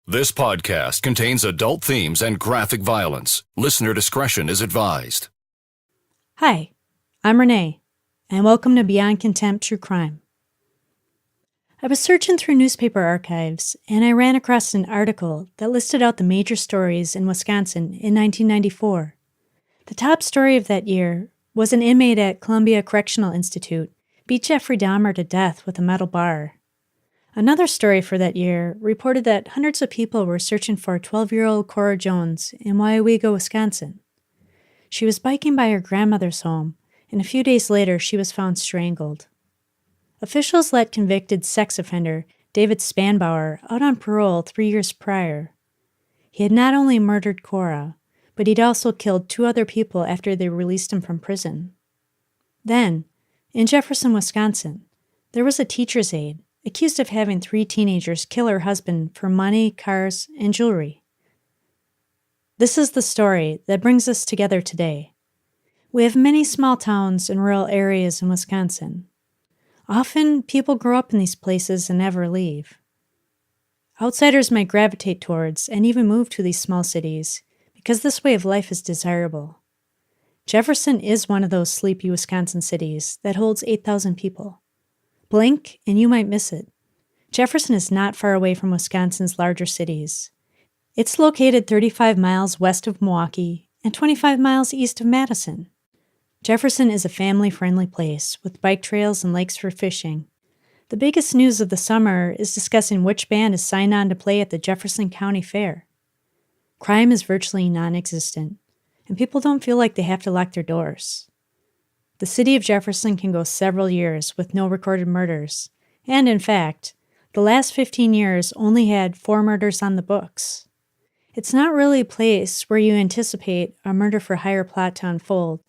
This podcast contains adult themes and graphic violence. Listener discretion is advised. Hi, I'm Renee, and welcome to Beyond Contempt True Crime. I was searching through newspaper archives, and I ran across an article that listed out the major stories in Wisconsin in 1994. The top story of that year was an inmate at Columbia Correctional Institute beat Jeffrey Dahmer to death with a metal bar. Another story for that year reported that hundreds of people were searching for 12-year-old Cora Jones in Weyauwega, Wisconsin. She was biking by her grandmother's home, and a few days later she was found strangled. Officials let convicted sex offender David Spanbauer out on parole 3 years prior. He had not only murdered Cora, but he'd also killed 2 other people after they released him from prison. Then, in Jefferson, Wisconsin, there was a teacher's aide accused of having 3 teenagers kill her husband for money, cars, and jewelry. This is the story that brings us together today. We have many small towns and rural areas in Wisconsin. Often, people grow up in these places and never leave. Outsiders might gravitate towards and even move to these small cities because this way of life is desirable. Jefferson is one of those sleepy Wisconsin cities that holds 8,000 people. Blink, and you might miss it. Jefferson is not far away from Wisconsin's larger cities. It's located 35 miles west of Milwaukee and 25 miles east of Madison. Jefferson is a family-friendly place with bike trails and lakes for fishing. The biggest news of the summer is discussing which band is signed on to play at the Jefferson County Fair. Crime is virtually non-existent, and people don't feel like they have to lock their doors. The city of Jefferson can go several years with no recorded murders, and in fact, the last 15 years only had 4 murders on the books. It's not really a place where you anticipate a murder for hire plot to unfold,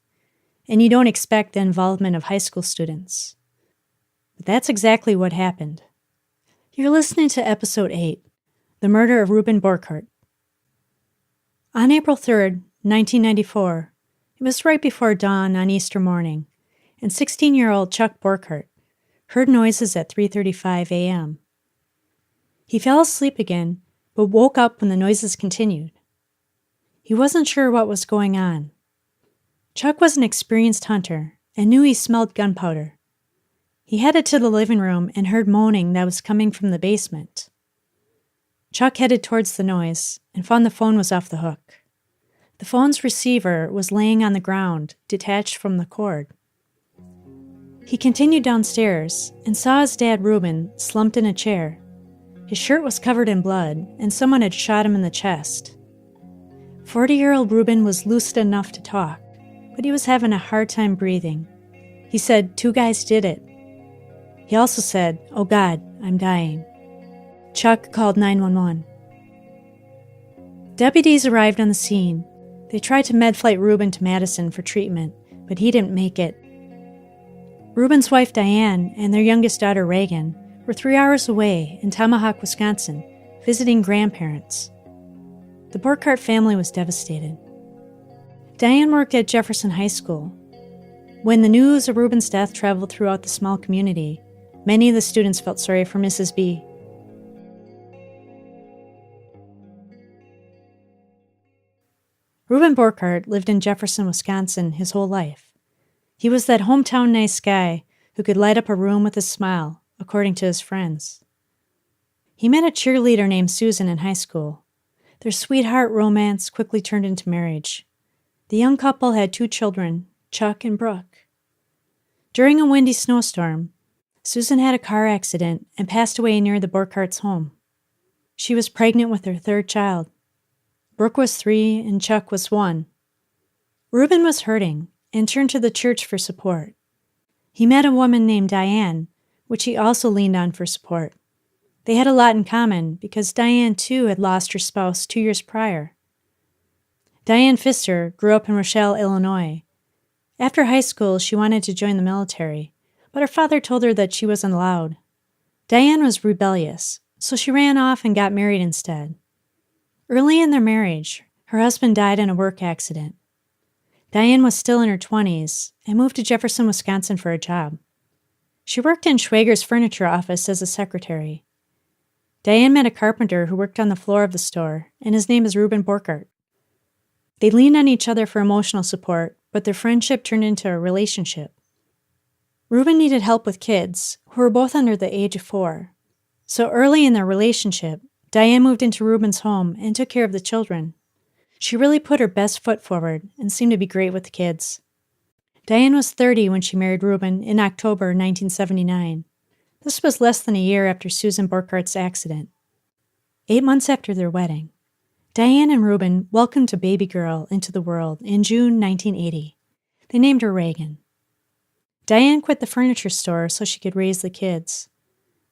and you don't expect the involvement of high school students. But that's exactly what happened. You're listening to Episode 8, The Murder of Ruben Borchardt. On April 3rd, 1994, it was right before dawn on Easter morning, and 16-year-old Chuck Burkhart heard noises at 3:35 a.m. He fell asleep again, but woke up when the noises continued. He wasn't sure what was going on. Chuck was an experienced hunter and knew he smelled gunpowder. He headed to the living room and heard moaning that was coming from the basement. Chuck headed towards the noise and found the phone was off the hook. The phone's receiver was laying on the ground, detached from the cord. He continued downstairs and saw his dad, Ruben, slumped in a chair. His shirt was covered in blood, and someone had shot him in the chest. 40-year-old Ruben was lucid enough to talk, but he was having a hard time breathing. He said 2 guys did it. He also said, "Oh God, I'm dying." Chuck called 911. Deputies arrived on the scene. They tried to med-flight Ruben to Madison for treatment, but he didn't make it. Ruben's wife, Diane, and their youngest daughter, Reagan, were 3 hours away in Tomahawk, Wisconsin, visiting grandparents. The Borchardt family was devastated. Diane worked at Jefferson High School. When the news of Ruben's death traveled throughout the small community, many of the students felt sorry for Mrs. B. Ruben Borchardt lived in Jefferson, Wisconsin his whole life. He was that hometown nice guy who could light up a room with a smile, according to his friends. He met a cheerleader named Susan in high school. Their sweetheart romance quickly turned into marriage. The young couple had 2 children, Chuck and Brooke. During a windy snowstorm, Susan had a car accident and passed away near the Borchardt's home. She was pregnant with her 3rd child. Brooke was 3 and Chuck was 1. Ruben was hurting and turned to the church for support. He met a woman named Diane, which he also leaned on for support. They had a lot in common because Diane, too, had lost her spouse 2 years prior. Diane Pfister grew up in Rochelle, Illinois. After high school, she wanted to join the military, but her father told her that she wasn't allowed. Diane was rebellious, so she ran off and got married instead. Early in their marriage, her husband died in a work accident. Diane was still in her 20s and moved to Jefferson, Wisconsin for a job. She worked in Schwager's furniture office as a secretary. Diane met a carpenter who worked on the floor of the store, and his name is Ruben Borchardt. They leaned on each other for emotional support, but their friendship turned into a relationship. Ruben needed help with kids, who were both under the age of 4. So early in their relationship, Diane moved into Ruben's home and took care of the children. She really put her best foot forward and seemed to be great with the kids. Diane was 30 when she married Ruben in October 1979. This was less than a year after Susan Borkhardt's accident. 8 months after their wedding, Diane and Ruben welcomed a baby girl into the world in June 1980. They named her Reagan. Diane quit the furniture store so she could raise the kids.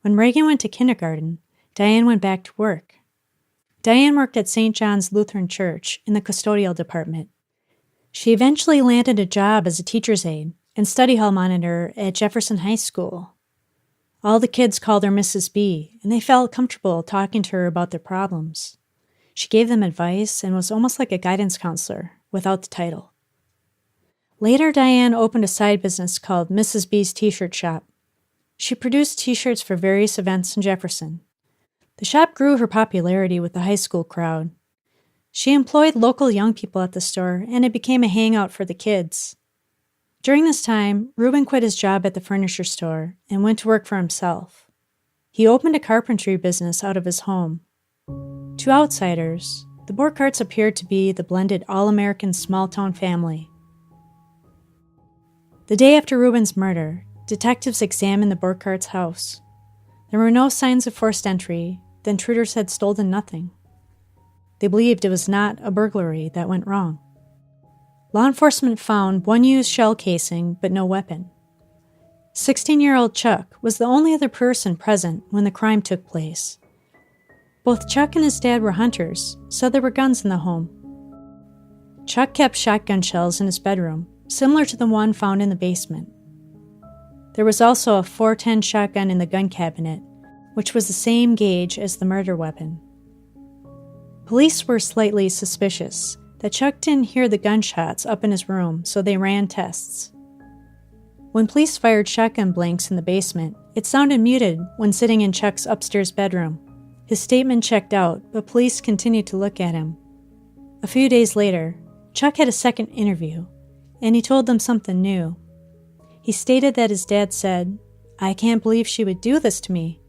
When Reagan went to kindergarten, Diane went back to work. Diane worked at St. John's Lutheran Church in the custodial department. She eventually landed a job as a teacher's aide and study hall monitor at Jefferson High School. All the kids called her Mrs. B, and they felt comfortable talking to her about their problems. She gave them advice and was almost like a guidance counselor, without the title. Later, Diane opened a side business called Mrs. B's T-shirt shop. She produced T-shirts for various events in Jefferson. The shop grew her popularity with the high school crowd. She employed local young people at the store, and it became a hangout for the kids. During this time, Ruben quit his job at the furniture store and went to work for himself. He opened a carpentry business out of his home. To outsiders, the Borcharts appeared to be the blended all-American small-town family. The day after Ruben's murder, detectives examined the Borcharts' house. There were no signs of forced entry. The intruders had stolen nothing. They believed it was not a burglary that went wrong. Law enforcement found one used shell casing, but no weapon. 16-year-old Chuck was the only other person present when the crime took place. Both Chuck and his dad were hunters, so there were guns in the home. Chuck kept shotgun shells in his bedroom, similar to the one found in the basement. There was also a .410 shotgun in the gun cabinet, which was the same gauge as the murder weapon. Police were slightly suspicious that Chuck didn't hear the gunshots up in his room, so they ran tests. When police fired shotgun blanks in the basement, it sounded muted when sitting in Chuck's upstairs bedroom. His statement checked out, but police continued to look at him. A few days later, Chuck had a second interview, and he told them something new. He stated that his dad said, "I can't believe she would do this to me."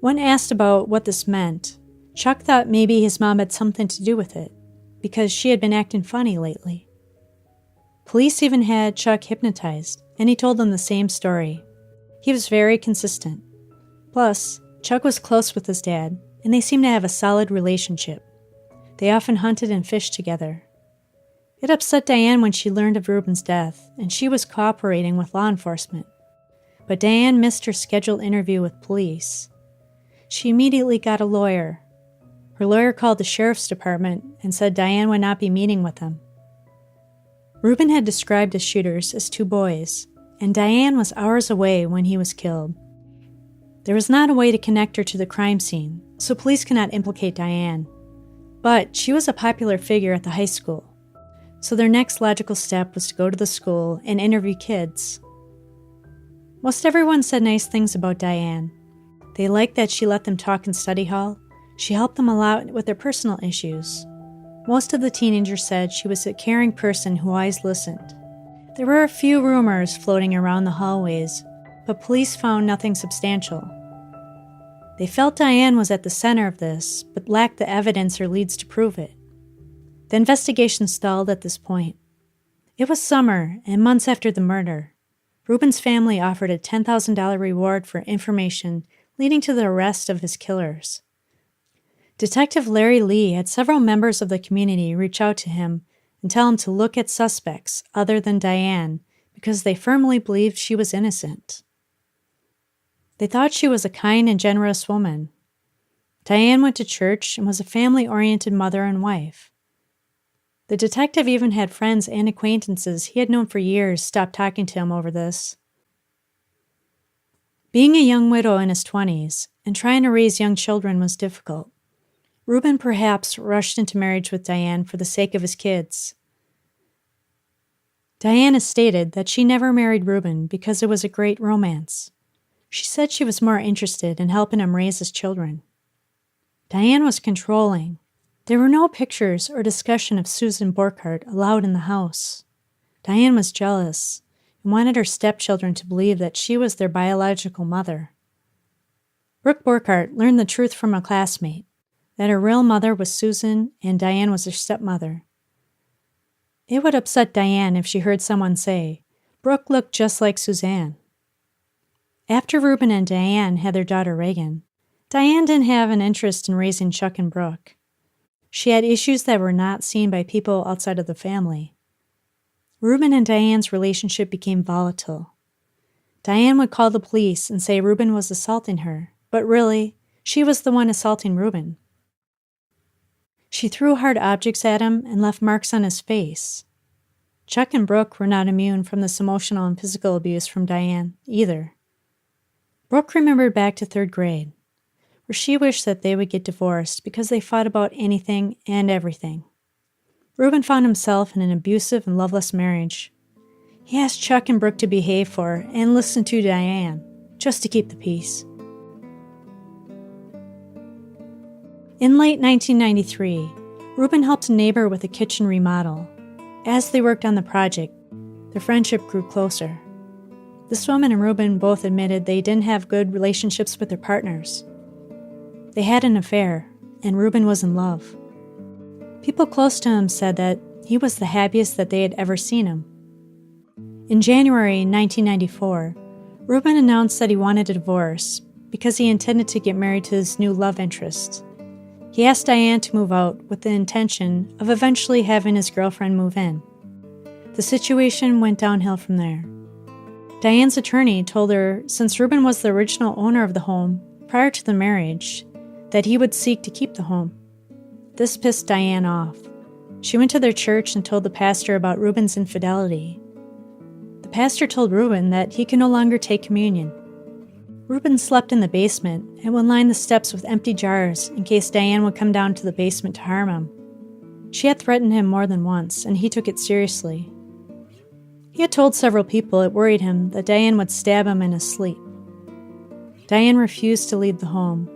When asked about what this meant, Chuck thought maybe his mom had something to do with it, because she had been acting funny lately. Police even had Chuck hypnotized, and he told them the same story. He was very consistent. Plus, Chuck was close with his dad, and they seemed to have a solid relationship. They often hunted and fished together. It upset Diane when she learned of Ruben's death, and she was cooperating with law enforcement. But Diane missed her scheduled interview with police. She immediately got a lawyer. Her lawyer called the sheriff's department and said Diane would not be meeting with them. Ruben had described the shooters as 2 boys, and Diane was hours away when he was killed. There was not a way to connect her to the crime scene, so police could not implicate Diane. But she was a popular figure at the high school, so their next logical step was to go to the school and interview kids. Most everyone said nice things about Diane. They liked that she let them talk in study hall. She helped them a lot with their personal issues. Most of the teenagers said she was a caring person who always listened. There were a few rumors floating around the hallways, but police found nothing substantial. They felt Diane was at the center of this, but lacked the evidence or leads to prove it. The investigation stalled at this point. It was summer, and months after the murder. Ruben's family offered a $10,000 reward for information leading to the arrest of his killers. Detective Larry Lee had several members of the community reach out to him and tell him to look at suspects other than Diane because they firmly believed she was innocent. They thought she was a kind and generous woman. Diane went to church and was a family-oriented mother and wife. The detective even had friends and acquaintances he had known for years stop talking to him over this. Being a young widow in his 20s and trying to raise young children was difficult. Ruben perhaps rushed into marriage with Diane for the sake of his kids. Diane has stated that she never married Ruben because it was a great romance. She said she was more interested in helping him raise his children. Diane was controlling. There were no pictures or discussion of Susan Borkhart allowed in the house. Diane was jealous and wanted her stepchildren to believe that she was their biological mother. Brooke Borchardt learned the truth from a classmate, that her real mother was Susan and Diane was her stepmother. It would upset Diane if she heard someone say, Brooke looked just like Suzanne. After Ruben and Diane had their daughter Reagan, Diane didn't have an interest in raising Chuck and Brooke. She had issues that were not seen by people outside of the family. Ruben and Diane's relationship became volatile. Diane would call the police and say Ruben was assaulting her, but really, she was the one assaulting Ruben. She threw hard objects at him and left marks on his face. Chuck and Brooke were not immune from this emotional and physical abuse from Diane, either. Brooke remembered back to 3rd grade, where she wished that they would get divorced because they fought about anything and everything. Ruben found himself in an abusive and loveless marriage. He asked Chuck and Brooke to behave for her and listen to Diane, just to keep the peace. In late 1993, Ruben helped a neighbor with a kitchen remodel. As they worked on the project, their friendship grew closer. This woman and Ruben both admitted they didn't have good relationships with their partners. They had an affair, and Ruben was in love. People close to him said that he was the happiest that they had ever seen him. In January 1994, Ruben announced that he wanted a divorce because he intended to get married to his new love interest. He asked Diane to move out with the intention of eventually having his girlfriend move in. The situation went downhill from there. Diane's attorney told her since Ruben was the original owner of the home prior to the marriage, that he would seek to keep the home. This pissed Diane off. She went to their church and told the pastor about Ruben's infidelity. The pastor told Ruben that he could no longer take communion. Ruben slept in the basement and would line the steps with empty jars in case Diane would come down to the basement to harm him. She had threatened him more than once, and he took it seriously. He had told several people it worried him that Diane would stab him in his sleep. Diane refused to leave the home.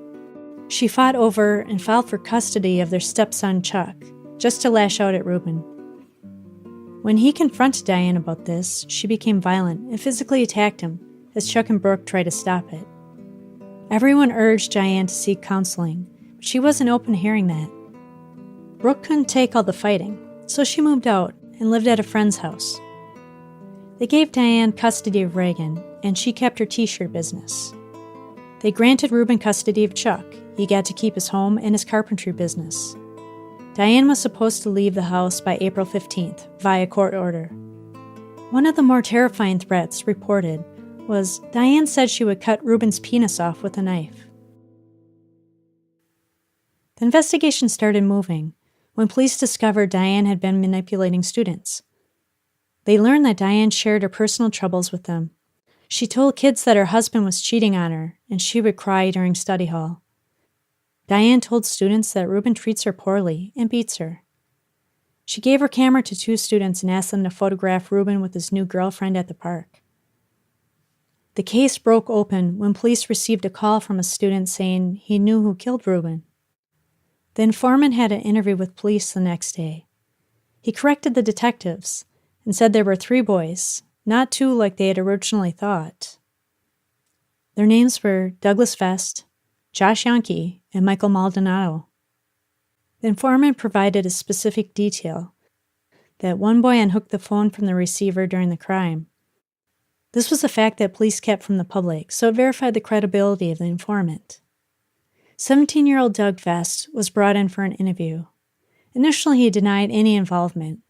She fought over and filed for custody of their stepson Chuck, just to lash out at Ruben. When he confronted Diane about this, she became violent and physically attacked him as Chuck and Brooke tried to stop it. Everyone urged Diane to seek counseling, but she wasn't open to hearing that. Brooke couldn't take all the fighting, so she moved out and lived at a friend's house. They gave Diane custody of Reagan, and she kept her t-shirt business. They granted Ruben custody of Chuck. He got to keep his home and his carpentry business. Diane was supposed to leave the house by April 15th, via court order. One of the more terrifying threats reported was Diane said she would cut Ruben's penis off with a knife. The investigation started moving when police discovered Diane had been manipulating students. They learned that Diane shared her personal troubles with them. She told kids that her husband was cheating on her, and she would cry during study hall. Diane told students that Ruben treats her poorly and beats her. She gave her camera to 2 students and asked them to photograph Ruben with his new girlfriend at the park. The case broke open when police received a call from a student saying he knew who killed Ruben. The informant had an interview with police the next day. He corrected the detectives and said there were 3 boys, not 2 like they had originally thought. Their names were Douglas Vest, Josh Yankee, and Michael Maldonado. The informant provided a specific detail that one boy unhooked the phone from the receiver during the crime. This was a fact that police kept from the public, so it verified the credibility of the informant. 17-year-old Doug Vest was brought in for an interview. Initially, he denied any involvement.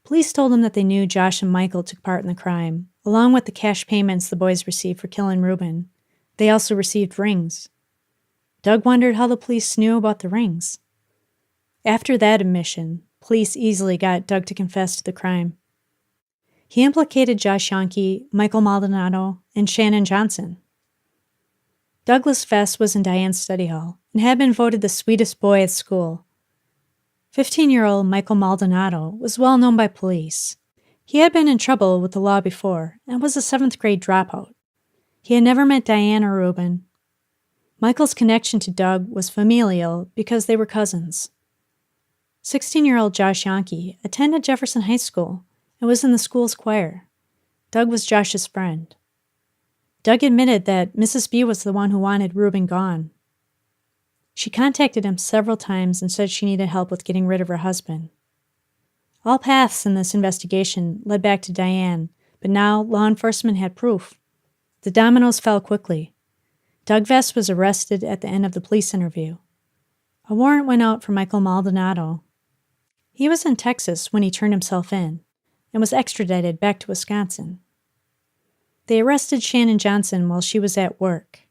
Police told him that they knew Josh and Michael took part in the crime, along with the cash payments the boys received for killing Ruben. They also received rings. Doug wondered how the police knew about the rings. After that admission, police easily got Doug to confess to the crime. He implicated Josh Yankee, Michael Maldonado, and Shannon Johnson. Douglas Vest was in Diane's study hall and had been voted the sweetest boy at school. 15-year-old Michael Maldonado was well known by police. He had been in trouble with the law before and was a 7th grade dropout. He had never met Diane or Ruben. Michael's connection to Doug was familial because they were cousins. 16-year-old Josh Yonke attended Jefferson High School and was in the school's choir. Doug was Josh's friend. Doug admitted that Mrs. B was the one who wanted Ruben gone. She contacted him several times and said she needed help with getting rid of her husband. All paths in this investigation led back to Diane, but now law enforcement had proof. The dominoes fell quickly. Doug Vest was arrested at the end of the police interview. A warrant went out for Michael Maldonado. He was in Texas when he turned himself in and was extradited back to Wisconsin. They arrested Shannon Johnson while she was at work.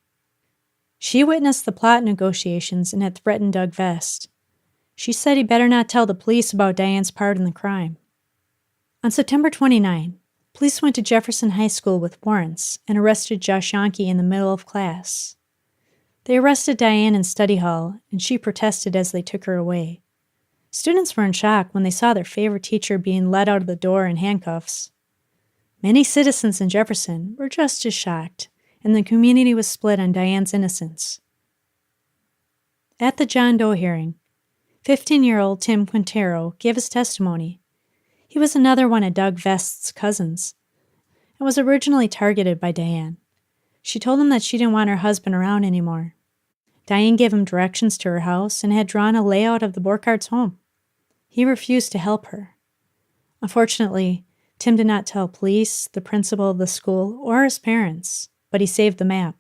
She witnessed the plot negotiations and had threatened Doug Vest. She said he better not tell the police about Diane's part in the crime. On September 29, police went to Jefferson High School with warrants and arrested Josh Yonke in the middle of class. They arrested Diane in study hall, and she protested as they took her away. Students were in shock when they saw their favorite teacher being led out of the door in handcuffs. Many citizens in Jefferson were just as shocked, and the community was split on Diane's innocence. At the John Doe hearing, 15-year-old Tim Quintero gave his testimony. He was another one of Doug Vest's cousins and was originally targeted by Diane. She told him that she didn't want her husband around anymore. Diane gave him directions to her house and had drawn a layout of the Borchart's home. He refused to help her. Unfortunately, Tim did not tell police, the principal of the school, or his parents, but he saved the map.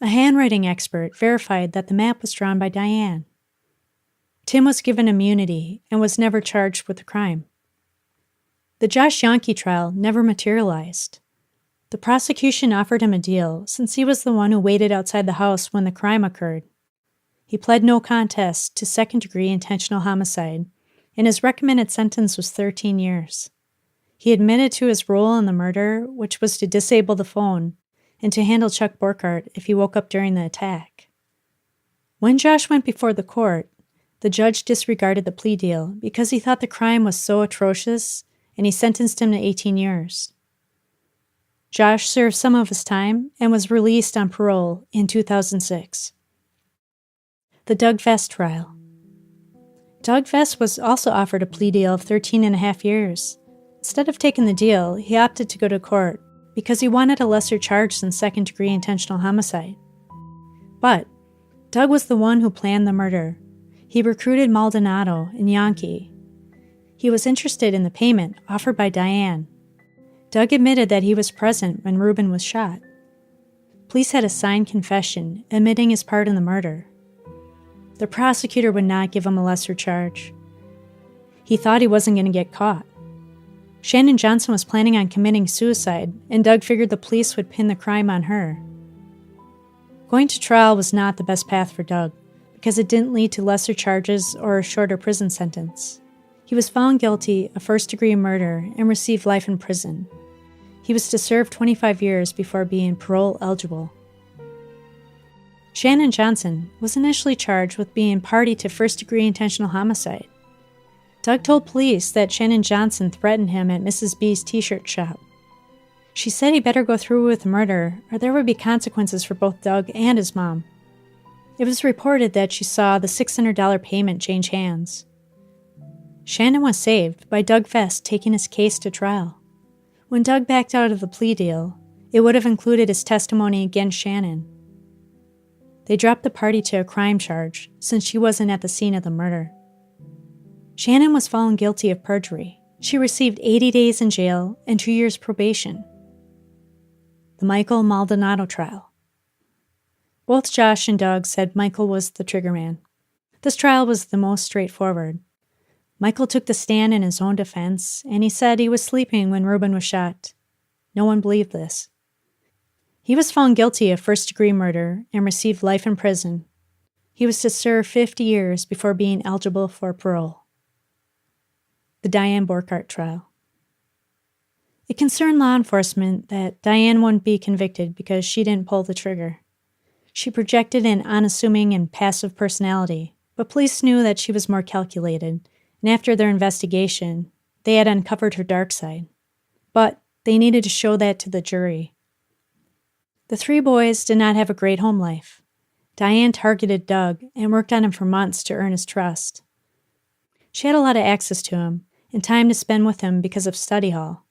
A handwriting expert verified that the map was drawn by Diane. Tim was given immunity and was never charged with the crime. The Josh Yonke trial never materialized. The prosecution offered him a deal since he was the one who waited outside the house when the crime occurred. He pled no contest to second-degree intentional homicide, and his recommended sentence was 13 years. He admitted to his role in the murder, which was to disable the phone and to handle Chuck Borkhart if he woke up during the attack. When Josh went before the court, the judge disregarded the plea deal because he thought the crime was so atrocious, and he sentenced him to 18 years. Josh served some of his time and was released on parole in 2006. The Doug Vest trial. Doug Vest was also offered a plea deal of 13 and a half years. Instead of taking the deal, he opted to go to court because he wanted a lesser charge than second-degree intentional homicide. But Doug was the one who planned the murder. He recruited Maldonado and Yonke. He was interested in the payment offered by Diane. Doug admitted that he was present when Ruben was shot. Police had a signed confession admitting his part in the murder. The prosecutor would not give him a lesser charge. He thought he wasn't going to get caught. Shannon Johnson was planning on committing suicide, and Doug figured the police would pin the crime on her. Going to trial was not the best path for Doug, because it didn't lead to lesser charges or a shorter prison sentence. He was found guilty of first-degree murder and received life in prison. He was to serve 25 years before being parole eligible. Shannon Johnson was initially charged with being party to first-degree intentional homicide. Doug told police that Shannon Johnson threatened him at Mrs. B's t-shirt shop. She said he better go through with the murder or there would be consequences for both Doug and his mom. It was reported that she saw the $600 payment change hands. Shannon was saved by Doug Vest taking his case to trial. When Doug backed out of the plea deal, it would have included his testimony against Shannon. They dropped the party to a crime charge since she wasn't at the scene of the murder. Shannon was found guilty of perjury. She received 80 days in jail and 2 years probation. The Michael Maldonado trial. Both Josh and Doug said Michael was the triggerman. This trial was the most straightforward. Michael took the stand in his own defense, and he said he was sleeping when Ruben was shot. No one believed this. He was found guilty of first-degree murder and received life in prison. He was to serve 50 years before being eligible for parole. The Diane Borkhart trial. It concerned law enforcement that Diane wouldn't be convicted because she didn't pull the trigger. She projected an unassuming and passive personality, but police knew that she was more calculated, and after their investigation, they had uncovered her dark side. But they needed to show that to the jury. The three boys did not have a great home life. Diane targeted Doug and worked on him for months to earn his trust. She had a lot of access to him and time to spend with him because of study hall.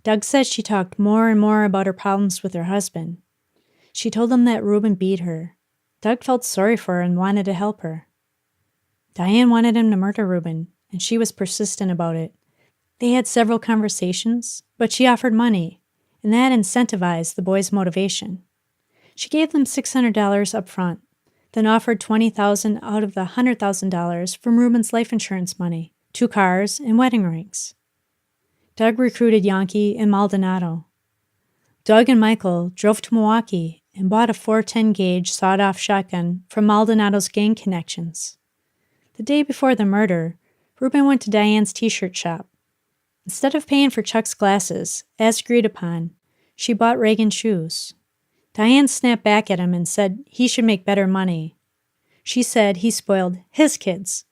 Doug said she talked more and more about her problems with her husband. She told him that Ruben beat her. Doug felt sorry for her and wanted to help her. Diane wanted him to murder Ruben, and she was persistent about it. They had several conversations, but she offered money, and that incentivized the boys' motivation. She gave them $600 up front, then offered $20,000 out of the $100,000 from Ruben's life insurance money, 2 cars, and wedding rings. Doug recruited Yankee and Maldonado. Doug and Michael drove to Milwaukee and bought a .410 gauge sawed-off shotgun from Maldonado's gang connections. The day before the murder, Ruben went to Diane's t-shirt shop. Instead of paying for Chuck's glasses, as agreed upon, she bought Reagan shoes. Diane snapped back at him and said he should make better money. She said he spoiled his kids.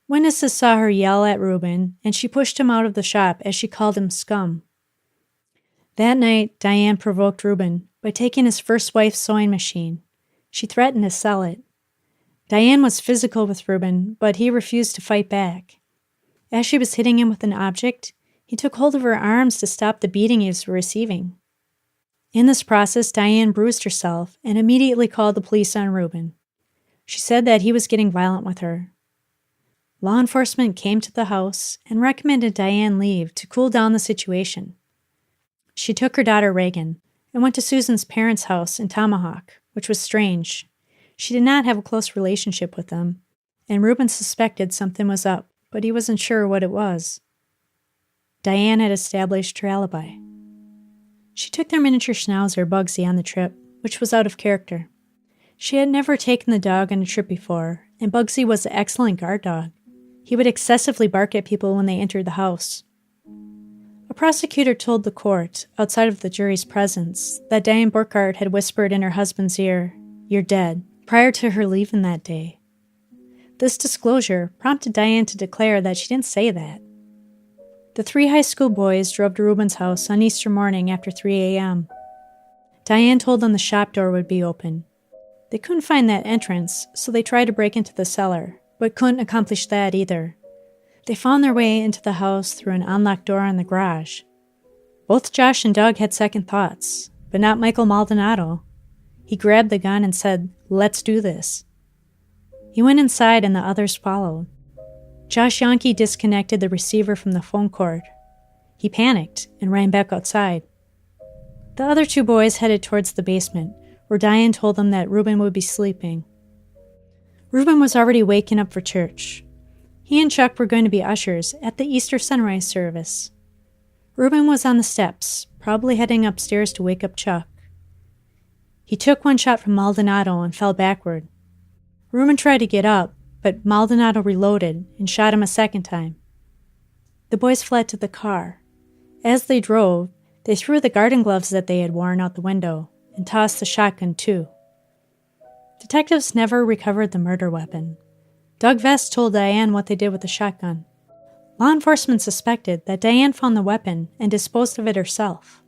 Witnesses saw her yell at Ruben, and she pushed him out of the shop as she called him scum. That night, Diane provoked Ruben by taking his first wife's sewing machine. She threatened to sell it. Diane was physical with Ruben, but he refused to fight back. As she was hitting him with an object, he took hold of her arms to stop the beating he was receiving. In this process, Diane bruised herself and immediately called the police on Ruben. She said that he was getting violent with her. Law enforcement came to the house and recommended Diane leave to cool down the situation. She took her daughter Reagan and went to Susan's parents' house in Tomahawk, which was strange. She did not have a close relationship with them, and Ruben suspected something was up, but he wasn't sure what it was. Diane had established her alibi. She took their miniature schnauzer, Bugsy, on the trip, which was out of character. She had never taken the dog on a trip before, and Bugsy was an excellent guard dog. He would excessively bark at people when they entered the house. A prosecutor told the court, outside of the jury's presence, that Diane Burkhart had whispered in her husband's ear, "You're dead," prior to her leaving that day. This disclosure prompted Diane to declare that she didn't say that. The 3 high school boys drove to Ruben's house on Easter morning after 3 a.m. Diane told them the shop door would be open. They couldn't find that entrance, so they tried to break into the cellar, but couldn't accomplish that either. They found their way into the house through an unlocked door in the garage. Both Josh and Doug had second thoughts, but not Michael Maldonado. He grabbed the gun and said, "Let's do this." He went inside and the others followed. Josh Yankee disconnected the receiver from the phone cord. He panicked and ran back outside. The other 2 boys headed towards the basement, where Diane told them that Ruben would be sleeping. Ruben was already waking up for church. He and Chuck were going to be ushers at the Easter sunrise service. Ruben was on the steps, probably heading upstairs to wake up Chuck. He took 1 shot from Maldonado and fell backward. Ruben tried to get up, but Maldonado reloaded and shot him a second time. The boys fled to the car. As they drove, they threw the garden gloves that they had worn out the window and tossed the shotgun too. Detectives never recovered the murder weapon. Doug Vest told Diane what they did with the shotgun. Law enforcement suspected that Diane found the weapon and disposed of it herself.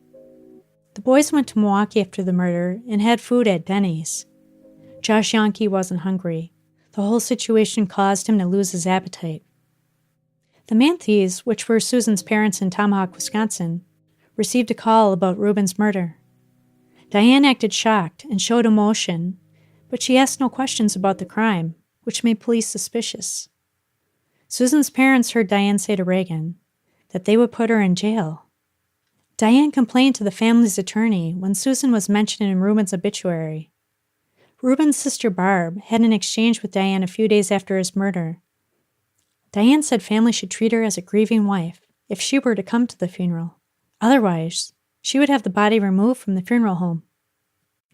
The boys went to Milwaukee after the murder and had food at Denny's. Josh Yankee wasn't hungry. The whole situation caused him to lose his appetite. The Manthys, which were Susan's parents in Tomahawk, Wisconsin, received a call about Ruben's murder. Diane acted shocked and showed emotion, but she asked no questions about the crime, which made police suspicious. Susan's parents heard Diane say to Reagan that they would put her in jail. Diane complained to the family's attorney when Susan was mentioned in Ruben's obituary. Ruben's sister Barb had an exchange with Diane a few days after his murder. Diane said family should treat her as a grieving wife if she were to come to the funeral. Otherwise, she would have the body removed from the funeral home.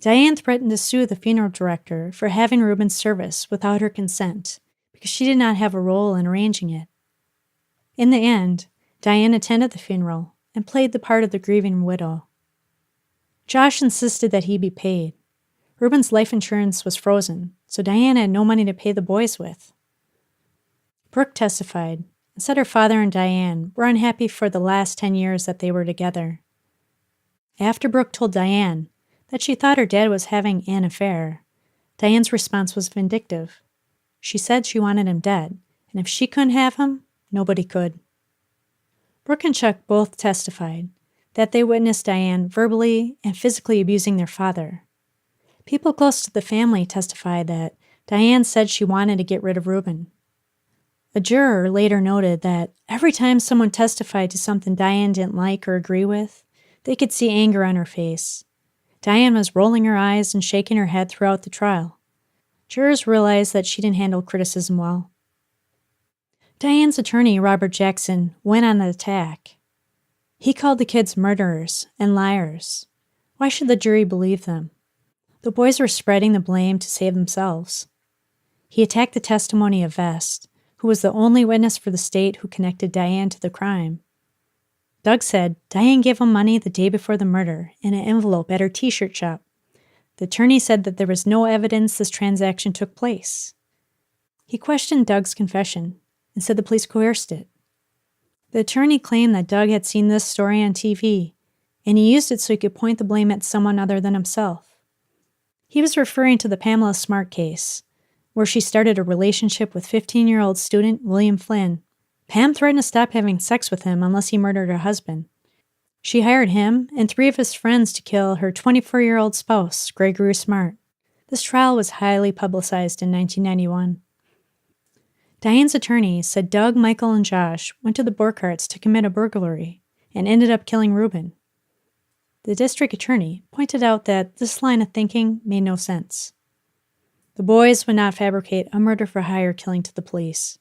Diane threatened to sue the funeral director for having Ruben's service without her consent because she did not have a role in arranging it. In the end, Diane attended the funeral and played the part of the grieving widow. Josh insisted that he be paid. Ruben's life insurance was frozen, so Diane had no money to pay the boys with. Brooke testified and said her father and Diane were unhappy for the last 10 years that they were together. After Brooke told Diane that she thought her dad was having an affair, Diane's response was vindictive. She said she wanted him dead, and if she couldn't have him, nobody could. Brooke and Chuck both testified that they witnessed Diane verbally and physically abusing their father. People close to the family testified that Diane said she wanted to get rid of Ruben. A juror later noted that every time someone testified to something Diane didn't like or agree with, they could see anger on her face. Diane was rolling her eyes and shaking her head throughout the trial. Jurors realized that she didn't handle criticism well. Diane's attorney, Robert Jackson, went on an attack. He called the kids murderers and liars. Why should the jury believe them? The boys were spreading the blame to save themselves. He attacked the testimony of Vest, who was the only witness for the state who connected Diane to the crime. Doug said Diane gave him money the day before the murder in an envelope at her t-shirt shop. The attorney said that there was no evidence this transaction took place. He questioned Doug's confession and said the police coerced it. The attorney claimed that Doug had seen this story on TV, and he used it so he could point the blame at someone other than himself. He was referring to the Pamela Smart case, where she started a relationship with 15-year-old student William Flynn. Pam threatened to stop having sex with him unless he murdered her husband. She hired him and 3 of his friends to kill her 24-year-old spouse, Gregory Smart. This trial was highly publicized in 1991. Diane's attorney said Doug, Michael, and Josh went to the Borcharts to commit a burglary and ended up killing Ruben. The district attorney pointed out that this line of thinking made no sense. The boys would not fabricate a murder-for-hire killing to the police.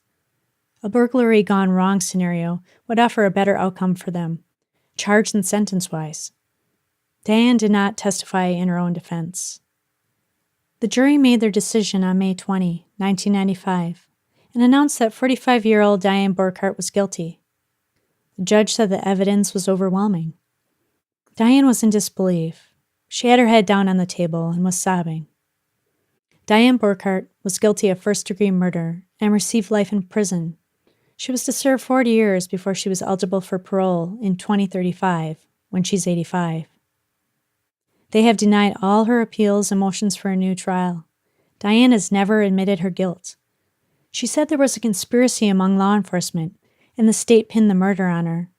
A burglary gone wrong scenario would offer a better outcome for them, charge and sentence-wise. Diane did not testify in her own defense. The jury made their decision on May 20, 1995, and announced that 45-year-old Diane Burkhart was guilty. The judge said the evidence was overwhelming. Diane was in disbelief. She had her head down on the table and was sobbing. Diane Burkhart was guilty of first-degree murder and received life in prison. She was to serve 40 years before she was eligible for parole in 2035, when she's 85. They have denied all her appeals and motions for a new trial. Diane has never admitted her guilt. She said there was a conspiracy among law enforcement, and the state pinned the murder on her.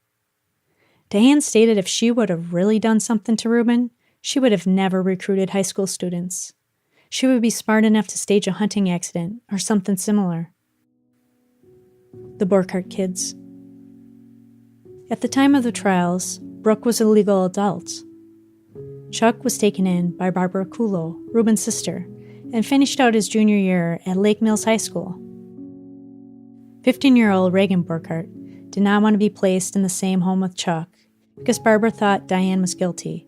Diane stated if she would have really done something to Ruben, she would have never recruited high school students. She would be smart enough to stage a hunting accident or something similar. The Borkhart kids. At the time of the trials, Brooke was a legal adult. Chuck was taken in by Barbara Kulo, Ruben's sister, and finished out his junior year at Lake Mills High School. 15-year-old Reagan Borkhart did not want to be placed in the same home with Chuck because Barbara thought Diane was guilty.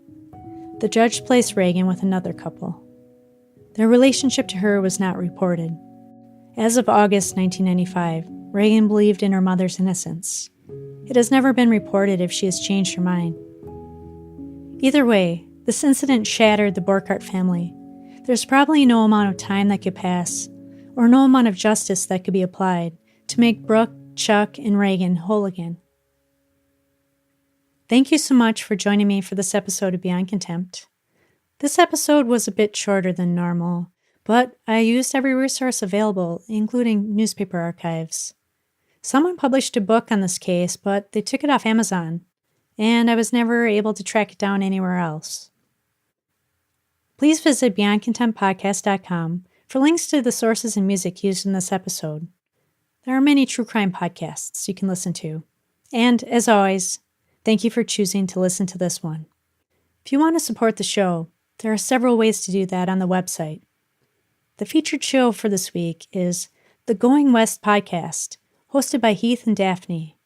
The judge placed Reagan with another couple. Their relationship to her was not reported. As of August 1995, Reagan believed in her mother's innocence. It has never been reported if she has changed her mind. Either way, this incident shattered the Borkhart family. There's probably no amount of time that could pass, or no amount of justice that could be applied to make Brooke, Chuck, and Reagan whole again. Thank you so much for joining me for this episode of Beyond Contempt. This episode was a bit shorter than normal, but I used every resource available, including newspaper archives. Someone published a book on this case, but they took it off Amazon, and I was never able to track it down anywhere else. Please visit BeyondContemptPodcast.com for links to the sources and music used in this episode. There are many true crime podcasts you can listen to. And, as always, thank you for choosing to listen to this one. If you want to support the show, there are several ways to do that on the website. The featured show for this week is the Going West podcast, hosted by Heath and Daphne.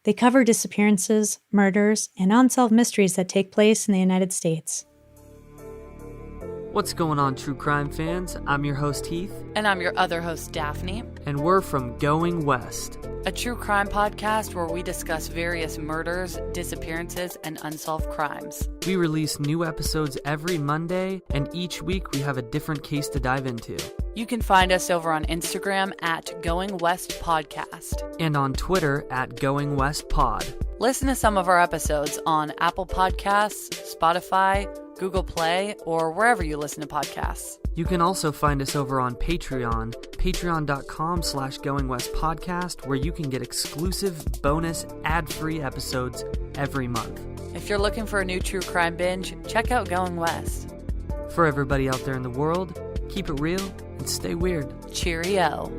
They cover disappearances, murders, and unsolved mysteries that take place in the United States. What's going on, true crime fans? I'm your host, Heath. And I'm your other host, Daphne. And we're from Going West, a true crime podcast where we discuss various murders, disappearances, and unsolved crimes. We release new episodes every Monday, and each week we have a different case to dive into. You can find us over on Instagram at Going West Podcast. And on Twitter at Going West Pod. Listen to some of our episodes on Apple Podcasts, Spotify, Google Play, or wherever you listen to podcasts. You can also find us over on Patreon, patreon.com/GoingWestPodcast, where you can get exclusive, bonus, ad-free episodes every month. If you're looking for a new true crime binge, check out Going West. For everybody out there in the world, keep it real and stay weird. Cheerio.